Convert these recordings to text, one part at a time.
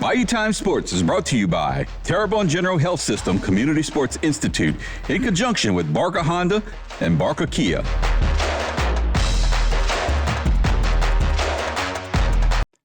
Bayou Time Sports is brought to you by Terrebonne General Health System Community Sports Institute in conjunction with Barker Honda and Barker Kia.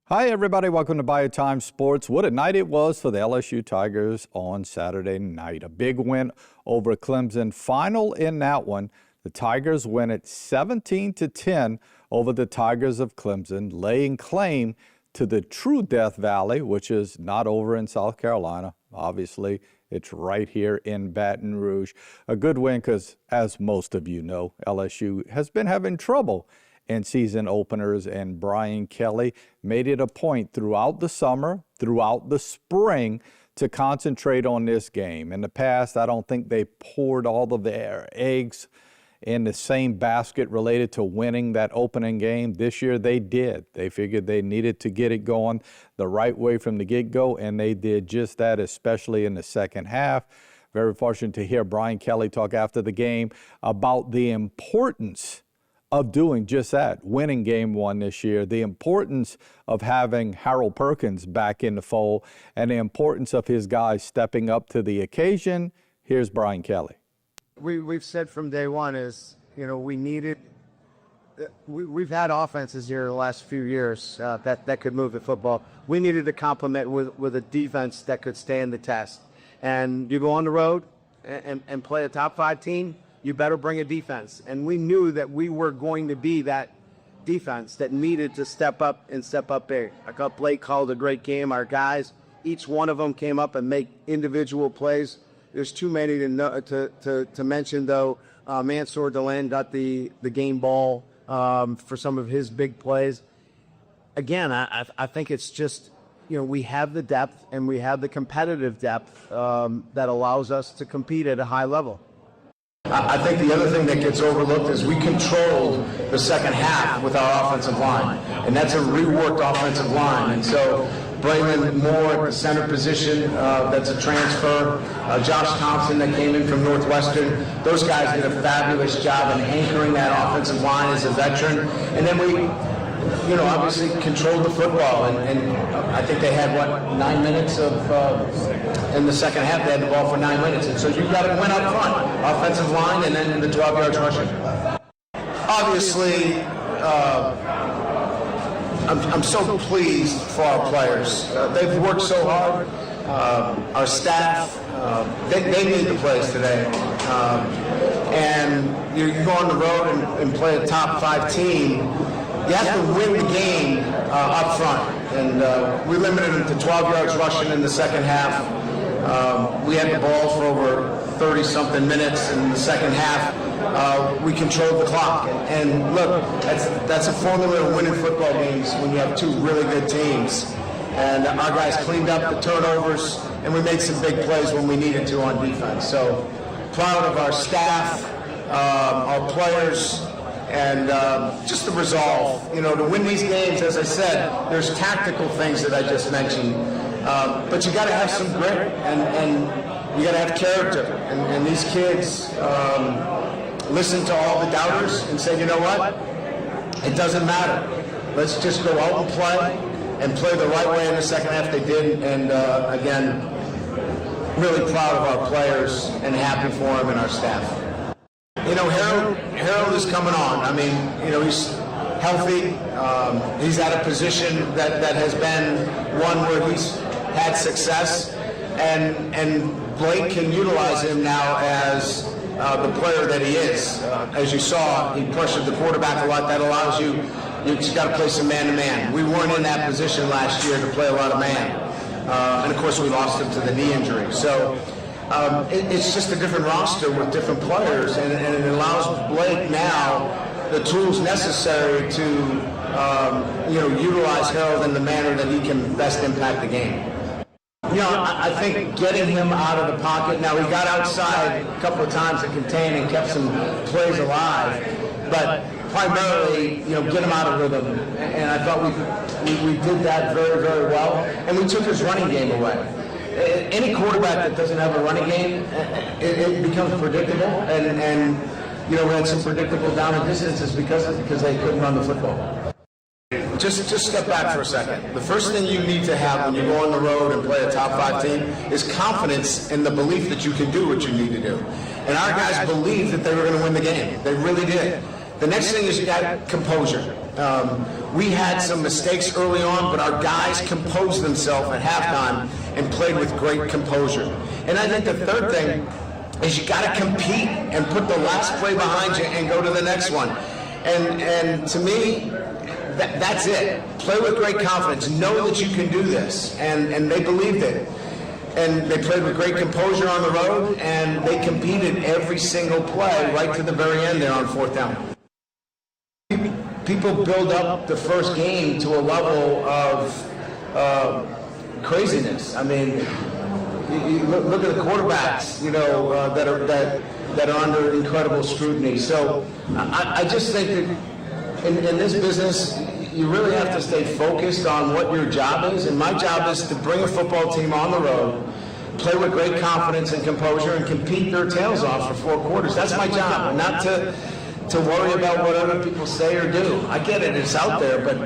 Hi, everybody. Welcome to Bayou Time Sports. What a night it was for the LSU Tigers on Saturday night. A big win over Clemson. Final in that one. The Tigers win it 17-10 over the Tigers of Clemson, laying claim to the true Death Valley, which is not over in South Carolina. Obviously, it's right here in Baton Rouge. A good win because, as most of you know, LSU has been having trouble in season openers, and Brian Kelly made it a point throughout the summer, throughout the spring, to concentrate on this game. In the past, I don't think they poured all of their eggs in the same basket related to winning that opening game. This year they did. They figured they needed to get it going the right way from the get-go, and they did just that, especially in the second half. Very fortunate to hear Brian Kelly talk after the game about the importance of doing just that, winning game one this year, the importance of having Harold Perkins back in the fold, and the importance of his guys stepping up to the occasion. Here's Brian Kelly. We've said from day one is, we've had offenses here the last few years that could move the football. We needed to complement with a defense that could stand the test. And you go on the road and play a top 5 team, you better bring a defense. And we knew that we were going to be that defense that needed to step up and step up big. I thought Blake called a great game. Our guys, each one of them came up and make individual plays. There's too many to mention, though. Mansour Deland got the game ball for some of his big plays. Again, I think it's just, we have the depth and we have the competitive depth that allows us to compete at a high level. I think the other thing that gets overlooked is we controlled the second half with our offensive line, and that's a reworked offensive line. And so Braylon Moore at the center position, that's a transfer. Josh Thompson that came in from Northwestern. Those guys did a fabulous job in anchoring that offensive line as a veteran. And then we, obviously controlled the football. And I think they had, 9 minutes of, in the second half, they had the ball for 9 minutes. And so you've got to win up front, offensive line, and then the 12 yards rushing. Obviously, I'm so pleased for our players. They've worked so hard. Our staff, they need the plays today. And you go on the road and play a top 5 team. You have to win the game up front. And we limited them to 12 yards rushing in the second half. We had the ball for over 30-something minutes in the second half. We controlled the clock. And look, that's a formula of winning football games when you have 2 really good teams. And our guys cleaned up the turnovers, and we made some big plays when we needed to on defense. So proud of our staff, our players, and just the resolve. To win these games, as I said, there's tactical things that I just mentioned. But you got to have some grit, and you got to have character. And these kids listen to all the doubters and say, you know what? It doesn't matter. Let's just go out and play the right way in the second half. They did, and again, really proud of our players and happy for them and our staff. Harold is coming on. I mean, he's healthy. He's at a position that has been one where he's had success, and Blake can utilize him now as the player that he is. As you saw, he pressured the quarterback a lot. That allows you just got to play some man-to-man. We weren't in that position last year to play a lot of man. And, of course, we lost him to the knee injury. So it's just a different roster with different players, and it allows Blake now the tools necessary to utilize Harold in the manner that he can best impact the game. I think getting him out of the pocket, now he got outside a couple of times to contain and kept some plays alive, but primarily, get him out of rhythm. And I thought we did that very, very well, and we took his running game away. Any quarterback that doesn't have a running game, it becomes predictable, and we had some predictable down and distances because they couldn't run the football. just step back for a second. The first thing you need to have when you go on the road and play a top 5 team is confidence in the belief that you can do what you need to do. And our guys believed that they were going to win the game. They really did. The next thing is you got composure. We had some mistakes early on, but our guys composed themselves at halftime and played with great composure. And I think the third thing is you got to compete and put the last play behind you and go to the next one. And to me, that's it. Play with great confidence. Know that you can do this. And they believed it. And they played with great composure on the road, and they competed every single play right to the very end there on 4th down. People build up the first game to a level of craziness. I mean, you look at the quarterbacks, that are under incredible scrutiny. So I just think that in this business, you really have to stay focused on what your job is. And my job is to bring a football team on the road, play with great confidence and composure, and compete their tails off for 4 quarters. That's my job, not to worry about what other people say or do. I get it, it's out there, but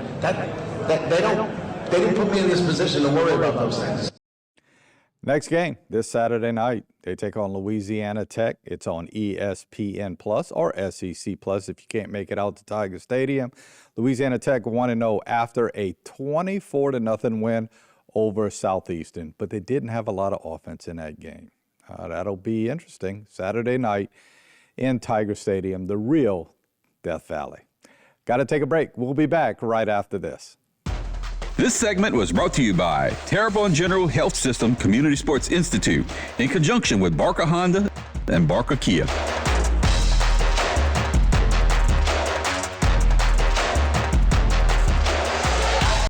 they didn't put me in this position to worry about those things. Next game this Saturday night, they take on Louisiana Tech. It's on ESPN Plus or SEC Plus if you can't make it out to Tiger Stadium. Louisiana Tech 1-0 after a 24-0 win over Southeastern, but they didn't have a lot of offense in that game. That'll be interesting Saturday night in Tiger Stadium, the real Death Valley. Got to take a break. We'll be back right after this. This segment was brought to you by Terrebonne General Health System Community Sports Institute in conjunction with Barker Honda and Barker Kia.